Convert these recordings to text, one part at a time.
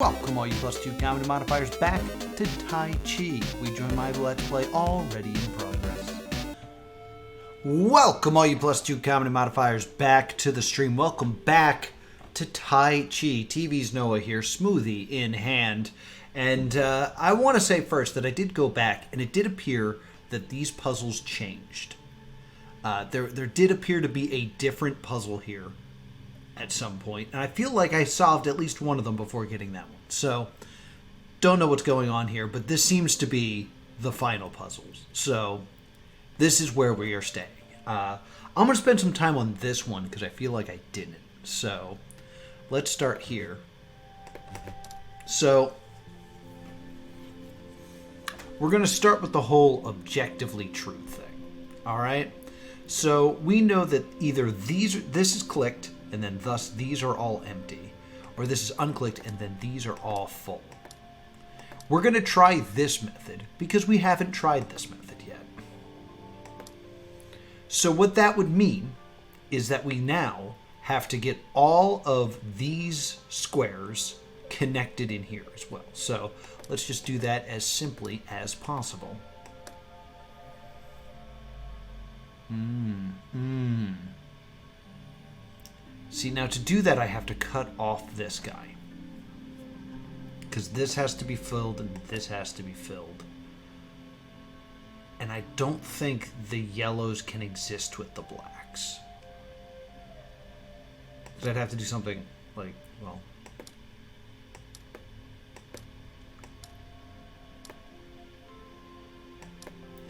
Welcome all you +2 comedy modifiers back to Taiji. We join my Let's Play already in progress. Welcome all you +2 comedy modifiers back to the stream. Welcome back to Taiji. TV's Noah here, smoothie in hand. And I want to say first that I did go back and it did appear that these puzzles changed. There did appear to be a different puzzle here at some point, and I feel like I solved at least one of them before getting that one. So, don't know what's going on here, but this seems to be the final puzzles. So, this is where we are staying. I'm going to spend some time on this one because I feel like I didn't. So, let's start here. So, we're going to start with the whole objectively true thing. Alright? So, we know that either this is clicked, and then thus these are all empty, or this is unclicked and then these are all full. We're going to try this method because we haven't tried this method yet. So what that would mean is that we now have to get all of these squares connected in here as well. So let's just do that as simply as possible. See, now to do that, I have to cut off this guy. Because this has to be filled and this has to be filled. And I don't think the yellows can exist with the blacks. So I'd have to do something like, well...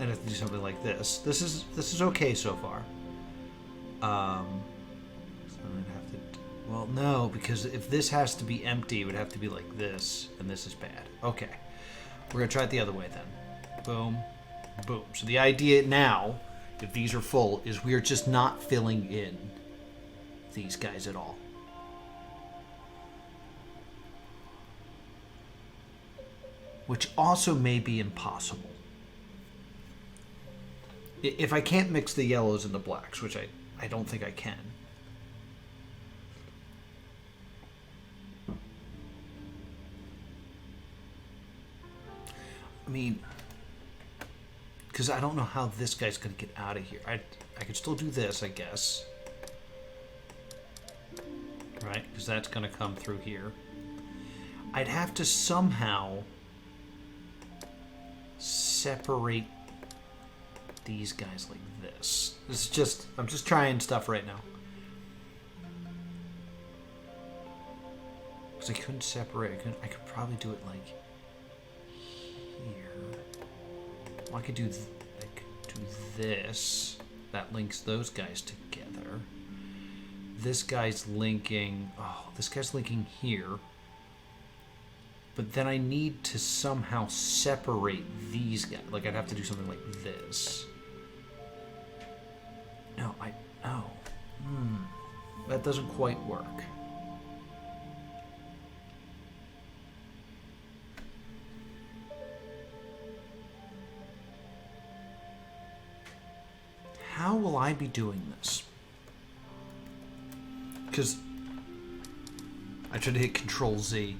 I'd have to do something like this. This is okay so far. Well, no, because if this has to be empty, it would have to be like this, and this is bad. Okay. We're going to try it the other way then. Boom. Boom. So the idea now, if these are full, is we are just not filling in these guys at all. Which also may be impossible. If I can't mix the yellows and the blacks, which I don't think I can. I mean, because I don't know how this guy's going to get out of here. I could still do this, I guess. Right? Because that's going to come through here. I'd have to somehow separate these guys like this. This is just, I'm just trying stuff right now. Because I couldn't separate, I could probably do it like here. Well, I could do this. That links those guys together. This guy's linking, this guy's linking here. But then I need to somehow separate these guys. Like I'd have to do something like this. No, that doesn't quite work. How will I be doing this? Because I tried to hit Control Z.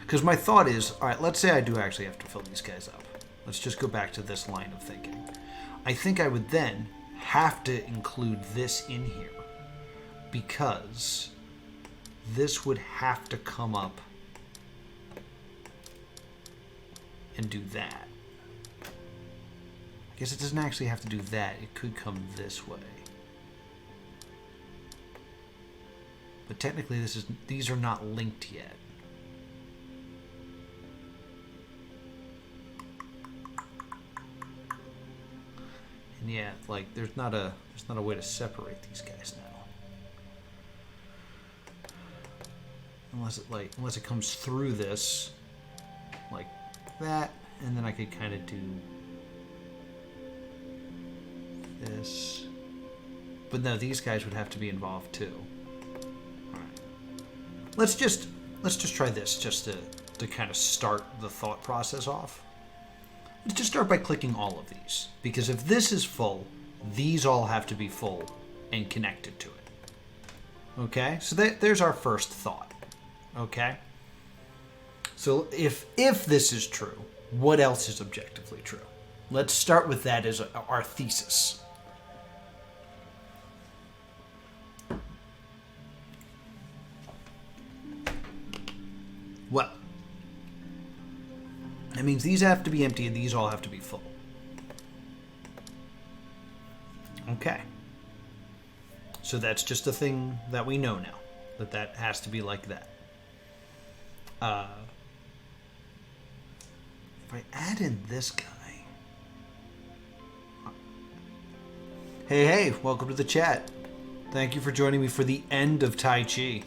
Because my thought is, alright, let's say I do actually have to fill these guys up. Let's just go back to this line of thinking. I think I would then have to include this in here. Because this would have to come up and do that. I guess it doesn't actually have to do that. It could come this way. But technically these are not linked yet. And yeah, like there's not a way to separate these guys now. Unless it comes through this like that, and then I could kind of do this. But no, these guys would have to be involved too. Alright. Let's just try this just to kind of start the thought process off. Let's just start by clicking all of these. Because if this is full, these all have to be full and connected to it. Okay? So there's our first thought. Okay? So if this is true, what else is objectively true? Let's start with that as our thesis. Well, that means these have to be empty and these all have to be full. Okay. So that's just a thing that we know now, that has to be like that. If I add in this guy... Hey, welcome to the chat. Thank you for joining me for the end of Taiji.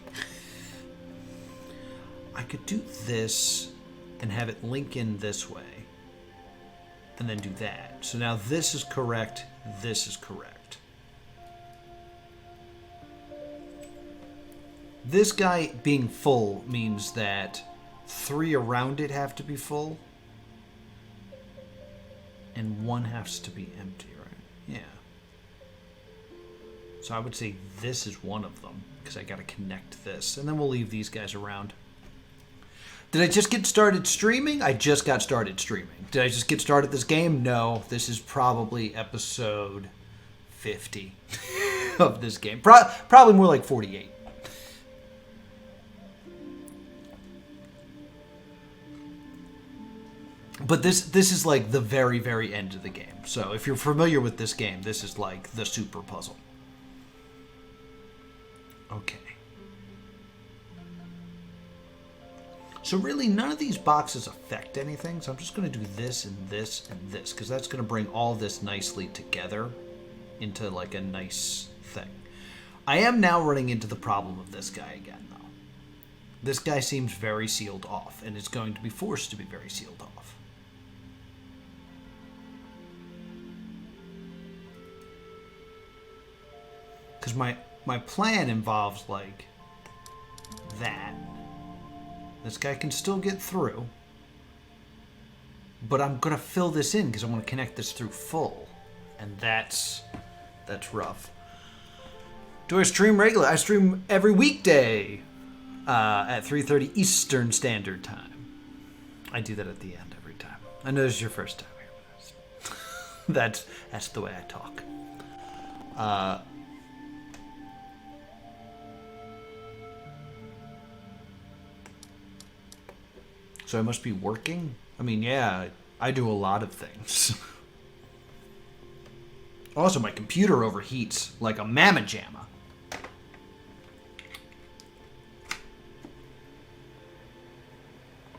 I could do this and have it link in this way. And then do that. So now this is correct, this is correct. This guy being full means that 3 around it have to be full. And 1 has to be empty, right? Yeah. So I would say this is one of them, because I got to connect this. And then we'll leave these guys around. Did I just get started streaming? I just got started streaming. Did I just get started this game? No. This is probably episode 50 of this game. Probably more like 48. But this is like the very, very end of the game. So if you're familiar with this game, this is like the super puzzle. Okay. So really, none of these boxes affect anything. So I'm just going to do this and this and this, because that's going to bring all this nicely together into like a nice thing. I am now running into the problem of this guy again, though. This guy seems very sealed off, and is going to be forced to be very sealed off. Because my plan involves, like, that. This guy can still get through. But I'm going to fill this in because I want to connect this through full. And that's rough. Do I stream regular? I stream every weekday at 3:30 Eastern Standard Time. I do that at the end every time. I know this is your first time here. But that's the way I talk. So I must be working? I mean, yeah, I do a lot of things. Also, my computer overheats like a mamma jamma.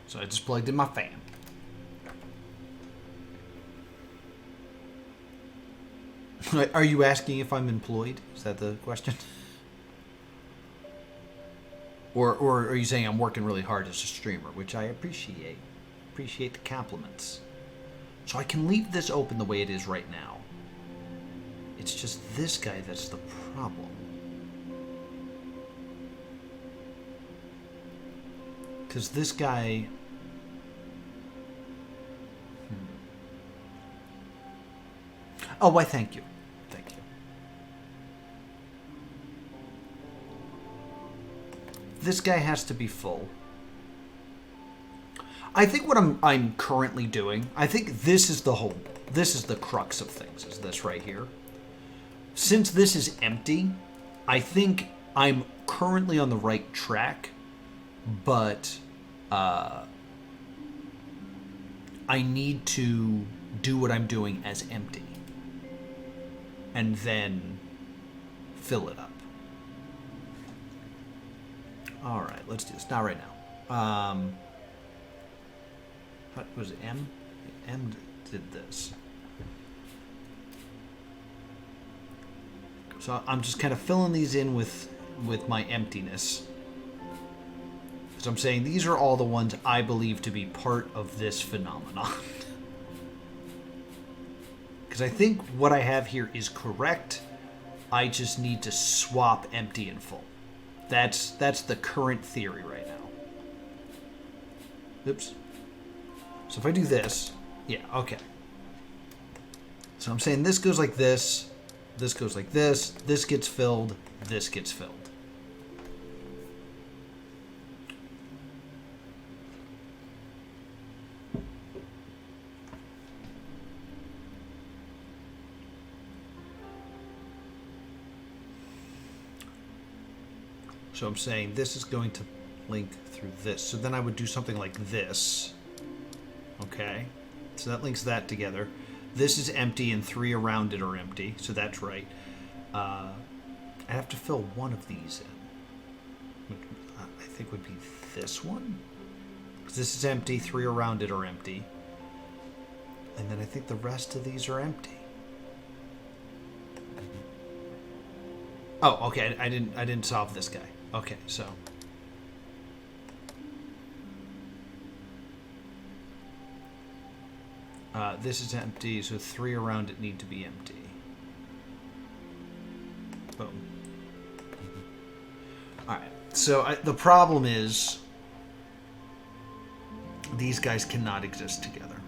So I just plugged in my fan. Are you asking if I'm employed? Is that the question? Or are you saying I'm working really hard as a streamer, which I appreciate. Appreciate the compliments. So I can leave this open the way it is right now. It's just this guy that's the problem. Because this guy... Oh, why thank you. Thank you. This guy has to be full. I think what I'm currently doing, I think this is the crux of things, is this right here. Since this is empty, I think I'm currently on the right track, but I need to do what I'm doing as empty and then fill it up. All right, let's do this. Not right now. What was it, M? M did this. So I'm just kind of filling these in with my emptiness. Because I'm saying these are all the ones I believe to be part of this phenomenon. Because I think what I have here is correct. I just need to swap empty and full. That's the current theory right now. Oops. So if I do this, yeah, okay. So I'm saying this goes like this goes like this gets filled, this gets filled. So I'm saying this is going to link through this. So then I would do something like this. Okay. So that links that together. This is empty and 3 around it are empty. So that's right. I have to fill one of these in. I think would be this one. Because this is empty. 3 around it are empty. And then I think the rest of these are empty. Oh, okay. I didn't solve this guy. Okay, so this is empty, so 3 around it need to be empty. Boom. All right. So the problem is these guys cannot exist together.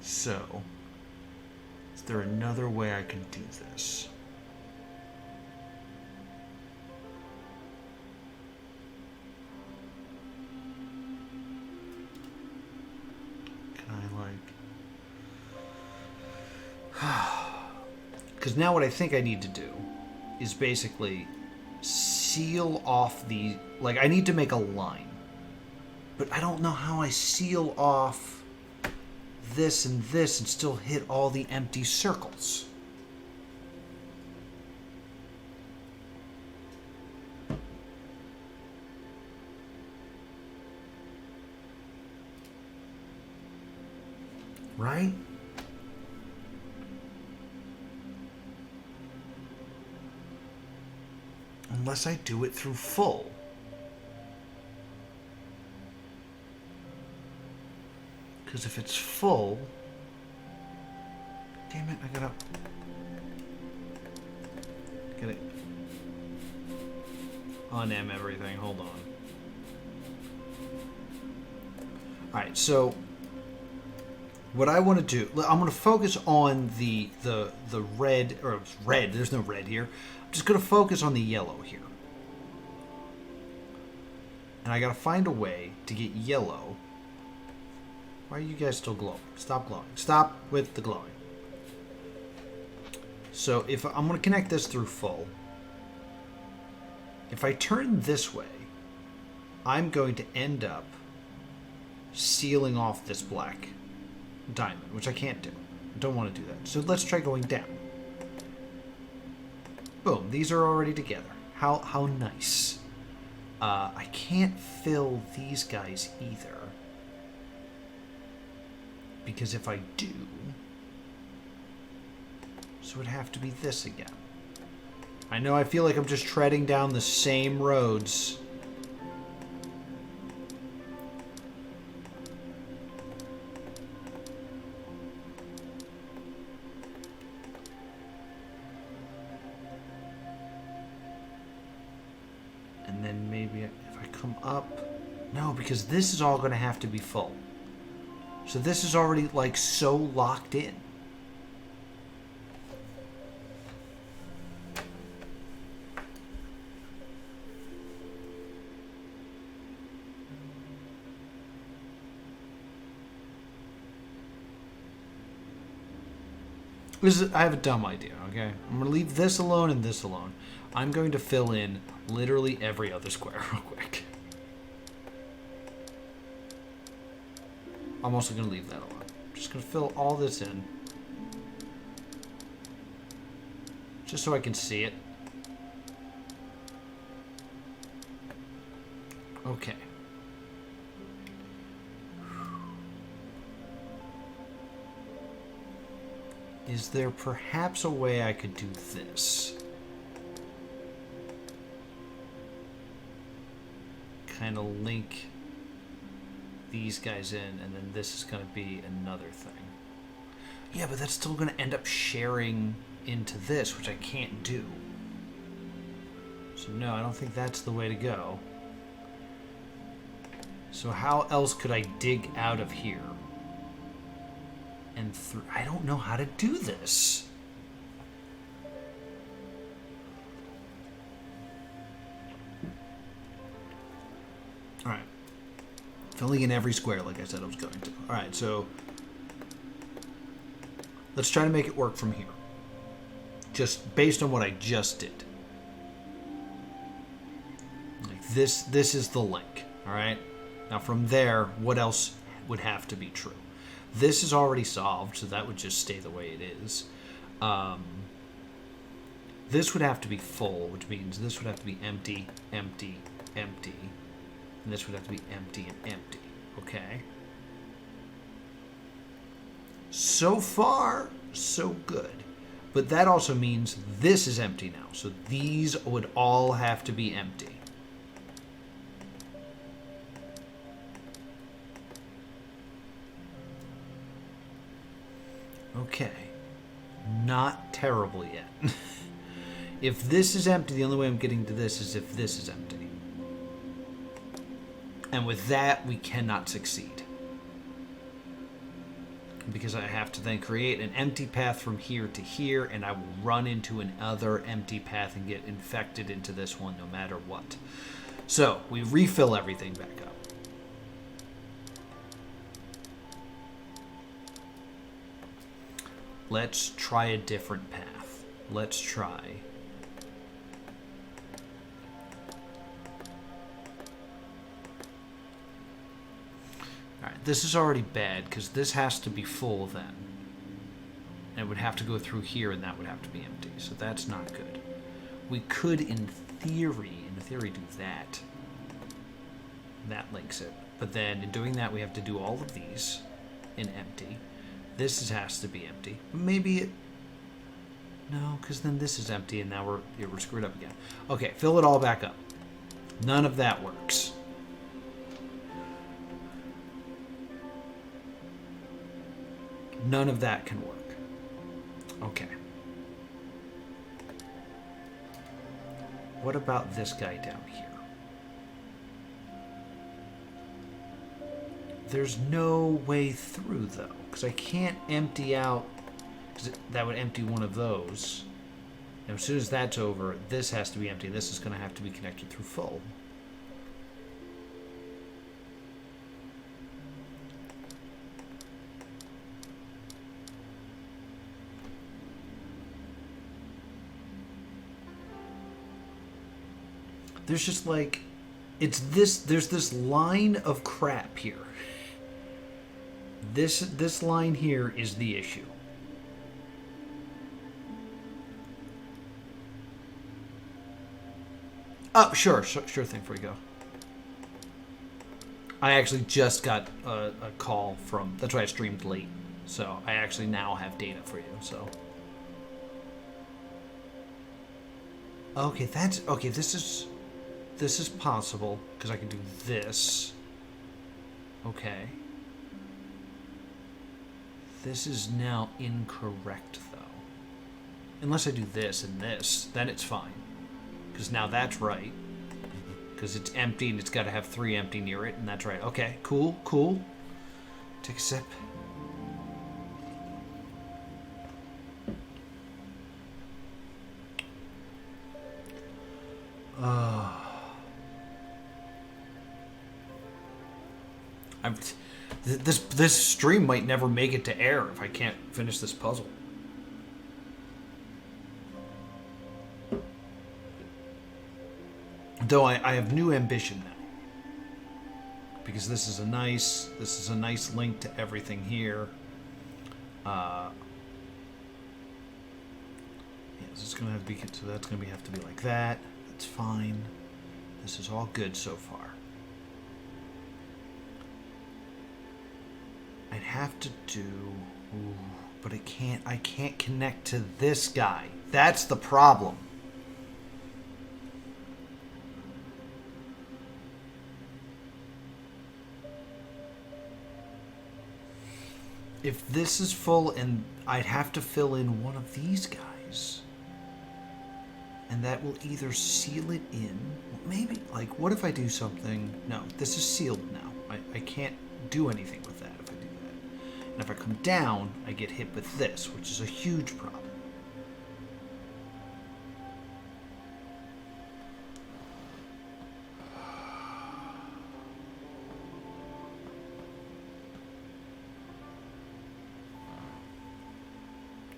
So, is there another way I can do this? Because now what I think I need to do is basically seal off the... Like, I need to make a line. But I don't know how I seal off this and still hit all the empty circles. Right? Unless I do it through full. Because if it's full... Damn it, I gotta un-em everything. Hold on. Alright, so what I want to do, I'm going to focus on the red, or red, there's no red here. I'm just going to focus on the yellow here. And I got to find a way to get yellow. Why are you guys still glowing? Stop glowing. Stop with the glowing. So if I'm going to connect this through full. If I turn this way, I'm going to end up sealing off this black diamond, which I can't do. I don't want to do that. So let's try going down. Boom, these are already together. How nice. I can't fill these guys either. Because if I do, so it would have to be this again. I know I feel like I'm just treading down the same roads. And then maybe if I come up... No, because this is all going to have to be full. So this is already, like, so locked in. I have a dumb idea, okay? I'm going to leave this alone and this alone. I'm going to fill in literally every other square real quick. I'm also going to leave that alone. I'm just going to fill all this in. Just so I can see it. Okay. Is there perhaps a way I could do this? Kind of link these guys in, and then this is going to be another thing. Yeah, but that's still going to end up sharing into this, which I can't do. So no, I don't think that's the way to go. So how else could I dig out of here? And I don't know how to do this. Alright. Filling in every square like I said I was going to. Alright, so let's try to make it work from here. Just based on what I just did. This is the link, all right? Now from there, what else would have to be true? This is already solved, so that would just stay the way it is. This would have to be full, which means this would have to be empty, empty, empty. And this would have to be empty and empty, okay? So far, so good. But that also means this is empty now. So these would all have to be empty. Okay. Not terrible yet. If this is empty, the only way I'm getting to this is if this is empty. And with that, we cannot succeed. Because I have to then create an empty path from here to here, and I will run into another empty path and get infected into this one no matter what. So, we refill everything back up. Let's try a different path. Let's try... Alright, this is already bad, because this has to be full then. And it would have to go through here, and that would have to be empty. So that's not good. We could, in theory, do that. That links it. But then, in doing that, we have to do all of these in empty. This has to be empty. Maybe it... No, because then this is empty, and now we're screwed up again. Okay, fill it all back up. None of that works. None of that can work. Okay. What about this guy down here? There's no way through, though, because I can't empty out, because that would empty one of those. And as soon as that's over, this has to be empty. This is going to have to be connected through full. There's just like, there's this line of crap here. This line here is the issue. Oh, sure thing, before we go. I actually just got a call from, that's why I streamed late. So I actually now have data for you, so. Okay, this is possible, because I can do this. Okay. This is now incorrect, though. Unless I do this and this, then it's fine. Because now that's right. Because it's empty and it's got to have 3 empty near it, and that's right. Okay, cool. Take a sip. This stream might never make it to air if I can't finish this puzzle. Though I have new ambition now, because this is a nice link to everything here. Yeah, this is gonna have to be, so that's gonna have to be like that. That's fine. This is all good so far. I'd have to do, but I can't connect to this guy. That's the problem. If this is full, and I'd have to fill in one of these guys. And that will either seal it in, maybe, like, what if I do something? No, this is sealed now. I can't do anything with that if I do that. And if I come down, I get hit with this, which is a huge problem.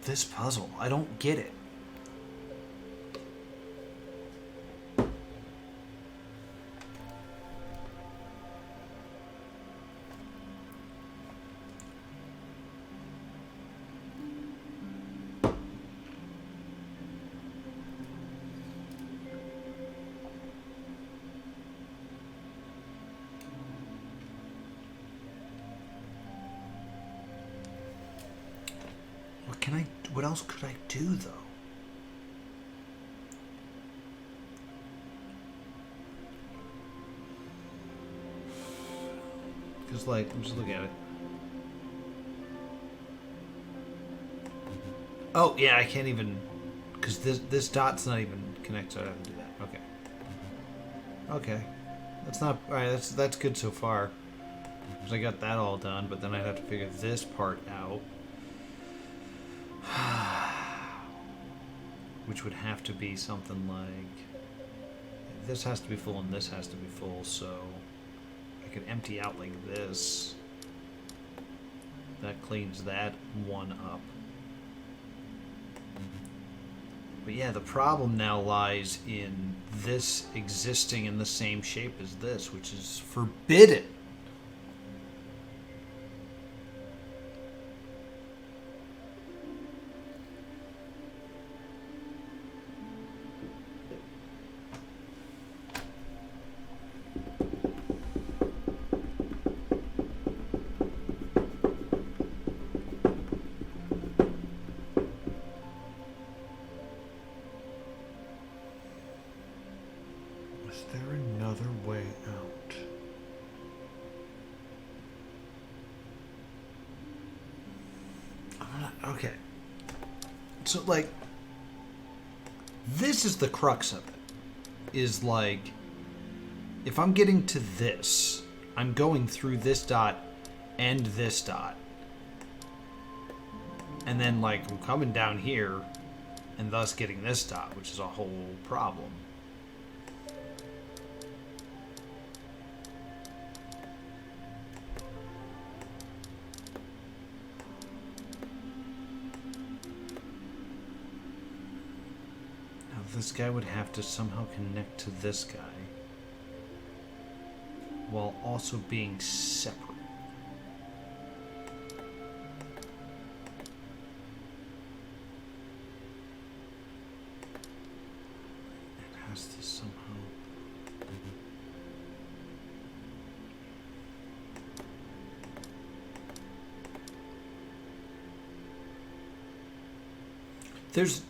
This puzzle, I don't get it. What else could I do, though? Because, like, I'm just looking at it. Oh, yeah, I can't even... Because this dot's not even connected, so I have to do that. Okay. Okay. That's not... Alright, that's good so far. Because I got that all done, but then I'd have to figure this part out. Which would have to be something like... This has to be full and this has to be full, so... I could empty out like this. That cleans that one up. But yeah, the problem now lies in this existing in the same shape as this, which is forbidden. Is there another way out? Okay. So, like, this is the crux of it. Is like, if I'm getting to this, I'm going through this dot and this dot. And then, like, I'm coming down here and thus getting this dot, which is a whole problem. This guy would have to somehow connect to this guy while also being separate. It has to somehow... There's...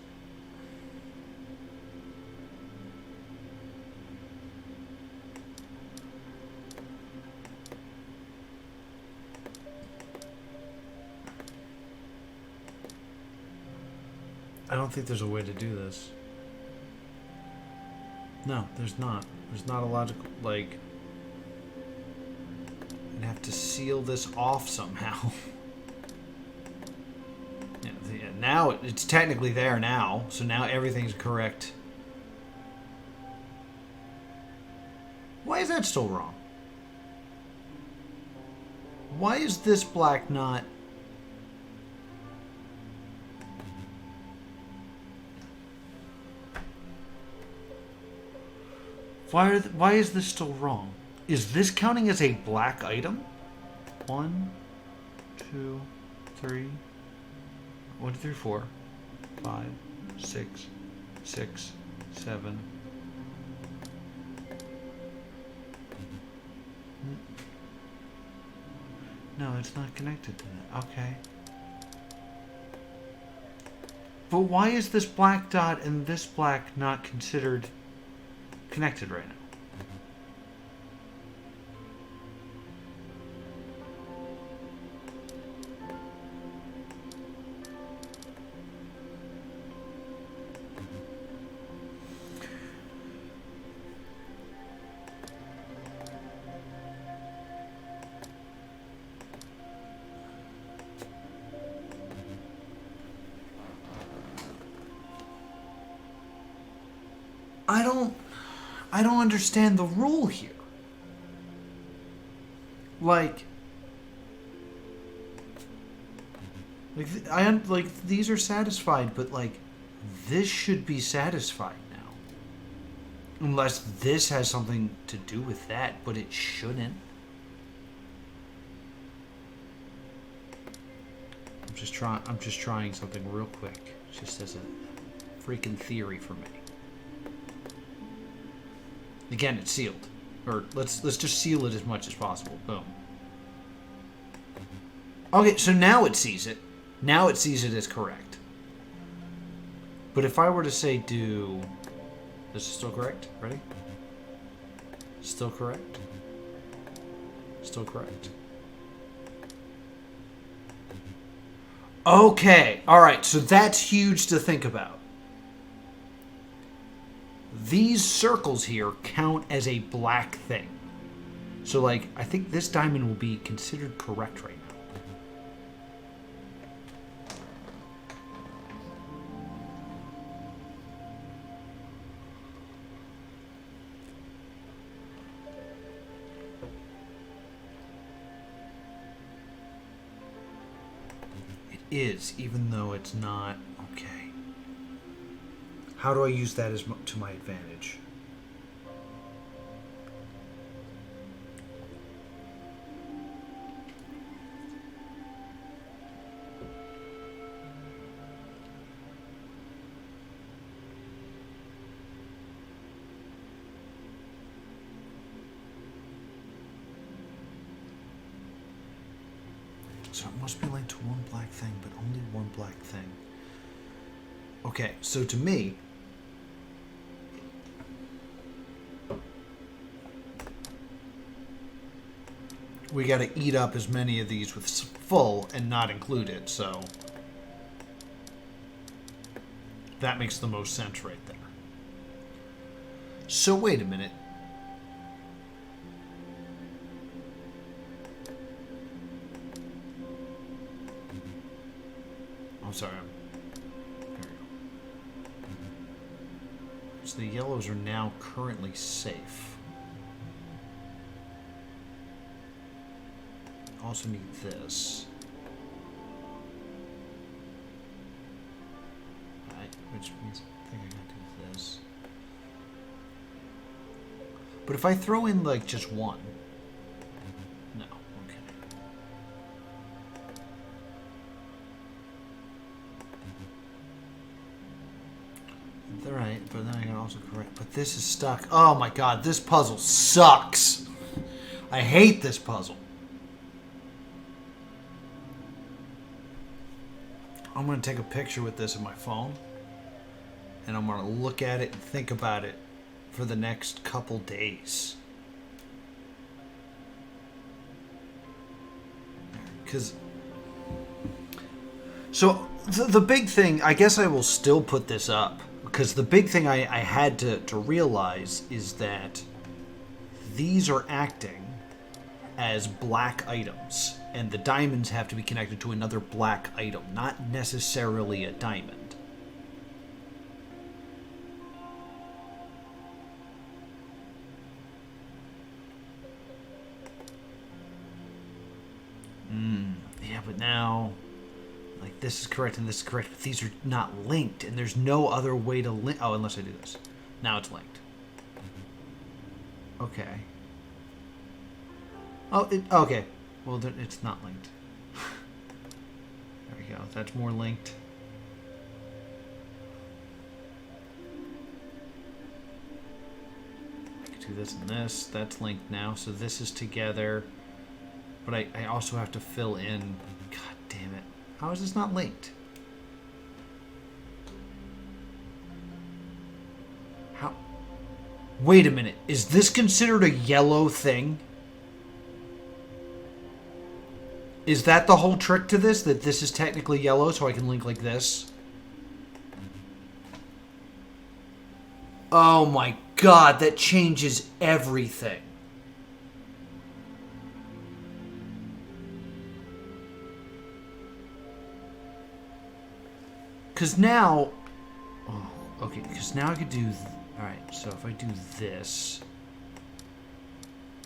I don't think there's a way to do this. No, there's not. There's not a logical, like... I'd have to seal this off somehow. Yeah, now it's technically there now, so now everything's correct. Why is that still wrong? Why is this black not... Why is this still wrong? Is this counting as a black item? 1, 2, 3, 1, 2, 3, 4, 5, 6, 6, 7. No, it's not connected to that. Okay. But why is this black dot and this black not considered connected right now? I don't understand the rule here. Like these are satisfied, but like this should be satisfied now. Unless this has something to do with that, but it shouldn't. I'm just trying something real quick, just as a freaking theory for me. Again, it's sealed. Or let's just seal it as much as possible. Boom. Okay, so now it sees it. Now it sees it as correct. But if I were to say do... This is still correct? Ready? Still correct? Still correct. Okay, alright, so that's huge to think about. These circles here count as a black thing. So, like, I think this diamond will be considered correct right now. Is, even though it's not. Okay. How do I use that as to my advantage? So it must be linked to one black thing, but only one black thing. Okay, so to me, we got to eat up as many of these with full and not included, so that makes the most sense right there. So wait a minute. I'm sorry. There we go. So the yellows are now currently safe. Also need this. Right, which means I think I gotta do this. But if I throw in like just one. No, okay. Alright, but then I can also correct. But this is stuck. Oh my god, this puzzle sucks. I hate this puzzle. I'm going to take a picture with this in my phone. And I'm going to look at it and think about it for the next couple days. Because... So, the big thing, I guess I will still put this up. Because the big thing I had to realize is that these are acting as black items. And the diamonds have to be connected to another black item, not necessarily a diamond. Yeah, but now... Like, this is correct and this is correct, but these are not linked, and there's no other way to link... Oh, unless I do this. Now it's linked. Okay. Oh, okay. Well, it's not linked. There we go. That's more linked. I can do this and this. That's linked now, so this is together. But I also have to fill in... God damn it. How is this not linked? How? Wait a minute. Is this considered a yellow thing? Is that the whole trick to this? That this is technically yellow, so I can link like this? Oh my god, that changes everything. Because now... Oh, okay, because now I could do... Alright, so if I do this...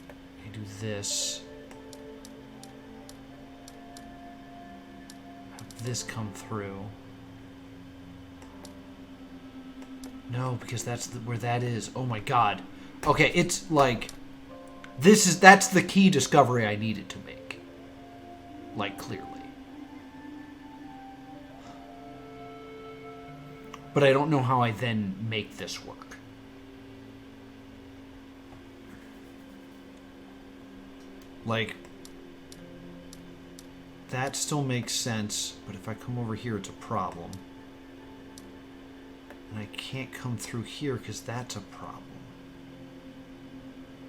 I do this... Have this come through... No, because that's where that is. Oh my god. Okay, it's like... That's the key discovery I needed to make. Like, clearly. But I don't know how I then make this work. Like, that still makes sense, but if I come over here, it's a problem. And I can't come through here because that's a problem.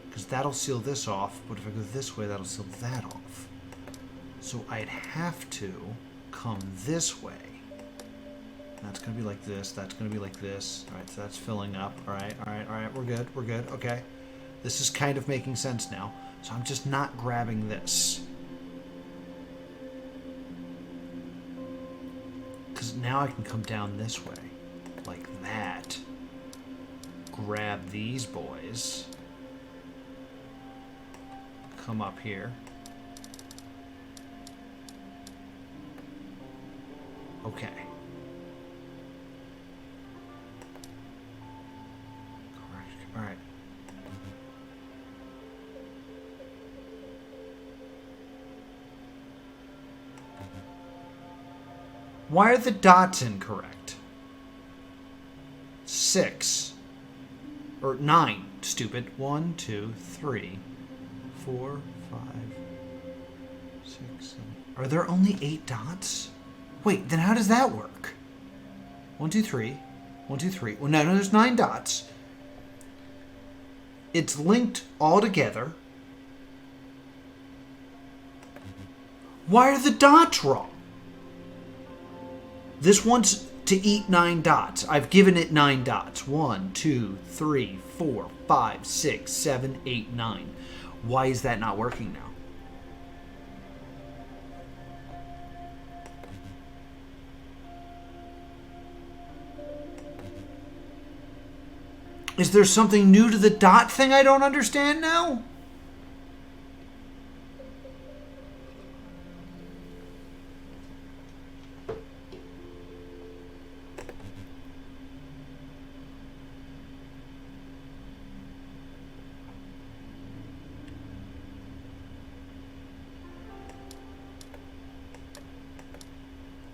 Because that'll seal this off, but if I go this way, that'll seal that off. So I'd have to come this way. That's going to be like this. That's going to be like this. All right, so that's filling up. All right, all right, all right. We're good. We're good. Okay. This is kind of making sense now. So I'm just not grabbing this. Because now I can come down this way. Like that. Grab these boys. Come up here. Okay. Correct. All right. Why are the dots incorrect? 6. Or 9, stupid. 1, 2, 3, 4, 5, 6, 7. Are there only 8 dots? Wait, then how does that work? 1, 2, 3. 1, 2, 3. Well, no, there's 9 dots. It's linked all together. Why are the dots wrong? This wants to eat 9 dots. I've given it 9 dots. 1, 2, 3, 4, 5, 6, 7, 8, 9. Why is that not working now? Is there something new to the dot thing I don't understand now?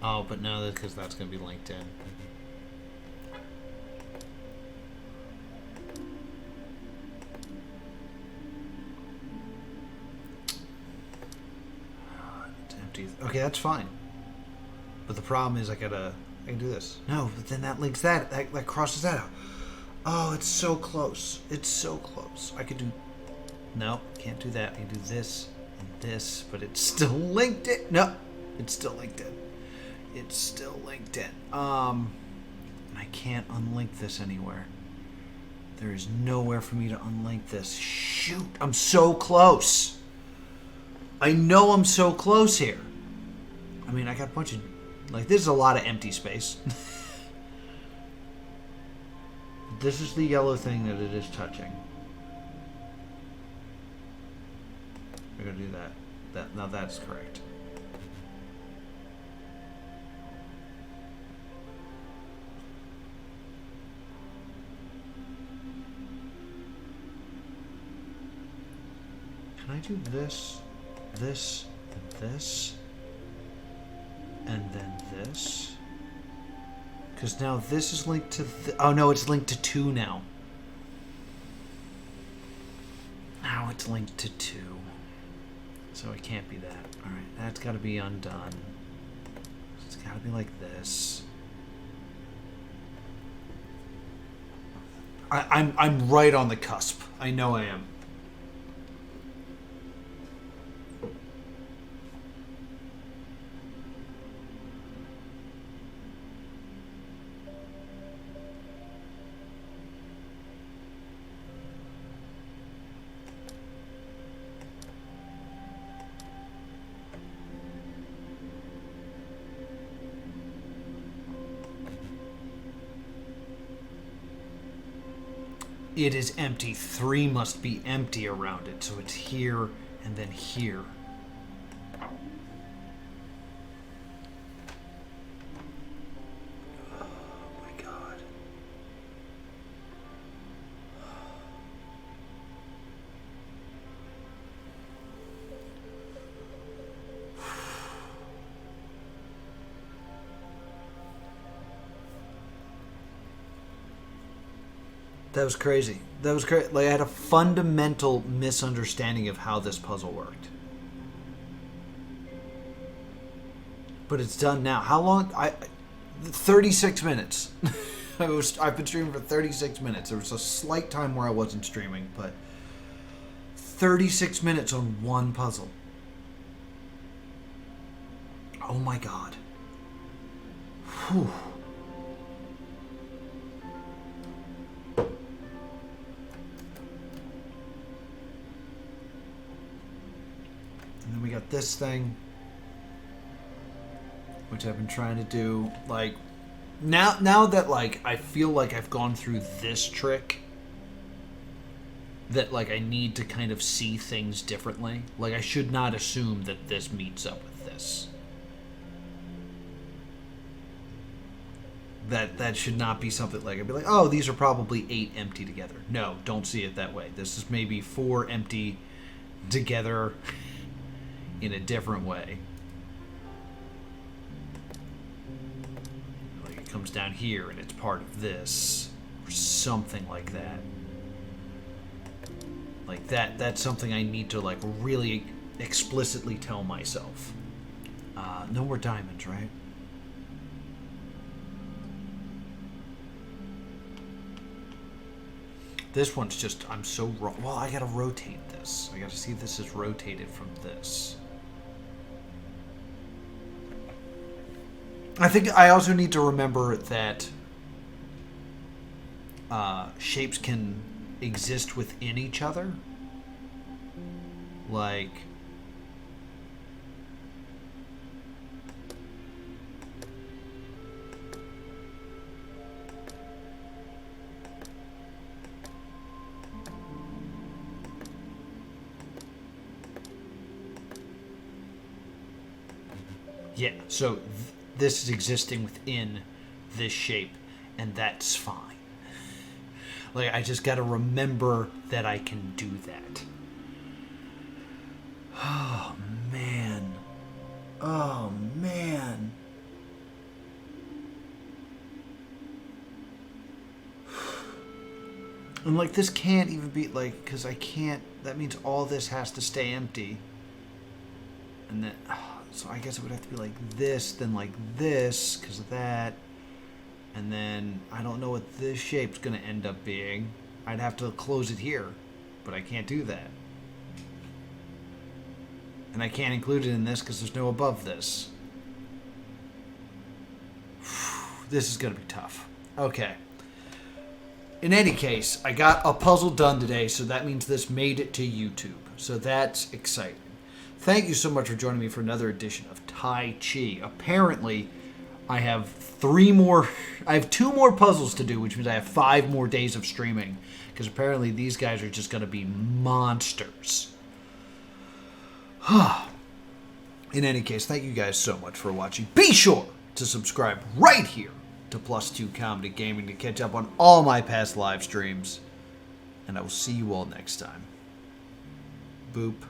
Oh, but no, because that's going to be linked in. It's empty. Okay, that's fine. But the problem is I can do this. No, but then that links that. That crosses that out. Oh, it's so close. It's so close. I could do... No, can't do that. I can do this and this, but it's still linked in. No, it's still linked in. It's still linked in. And I can't unlink this anywhere. There is nowhere for me to unlink this. Shoot, I'm so close. I know I'm so close here. I mean, I got a bunch of... Like, this is a lot of empty space. This is the yellow thing that it is touching. We're going to do that. Now that's correct. Can I do this, this, and this, and then this? Because now this is linked to... oh, no, it's linked to 2 now. Now it's linked to 2. So it can't be that. All right, that's got to be undone. It's got to be like this. I'm right on the cusp. I know I am. It is empty. 3 must be empty around it. So it's here and then here. Oh my God. That was crazy. That was crazy. Like, I had a fundamental misunderstanding of how this puzzle worked. But it's done now. How long? 36 minutes. I've been streaming for 36 minutes. There was a slight time where I wasn't streaming, but 36 minutes on one puzzle. Oh my god. Whew. And then we got this thing, which I've been trying to do. Like, now that, like, I feel like I've gone through this trick, that, like, I need to kind of see things differently. Like, I should not assume that this meets up with this. That should not be something like, I'd be like, oh, these are probably 8 empty together. No, don't see it that way. This is maybe 4 empty together in a different way. Like, it comes down here and it's part of this, or something like that. Like, that's something I need to, like, really explicitly tell myself. No more diamonds, right? This one's just, I'm so wrong. Well, I gotta rotate this. I gotta see if this is rotated from this. I think I also need to remember that shapes can exist within each other. Like, yeah, so this is existing within this shape, and that's fine. Like, I just gotta remember that I can do that. Oh, man. Oh, man. And, like, this can't even be, like, because I can't, that means all this has to stay empty. And then, so I guess it would have to be like this, then like this, because of that. And then, I don't know what this shape's going to end up being. I'd have to close it here, but I can't do that. And I can't include it in this because there's no above this. This is going to be tough. Okay. In any case, I got a puzzle done today, so that means this made it to YouTube. So that's exciting. Thank you so much for joining me for another edition of Taiji. Apparently, I have 2 more puzzles to do, which means I have 5 more days of streaming. Because apparently these guys are just going to be monsters. In any case, thank you guys so much for watching. Be sure to subscribe right here to +2 Comedy Gaming to catch up on all my past live streams. And I will see you all next time. Boop.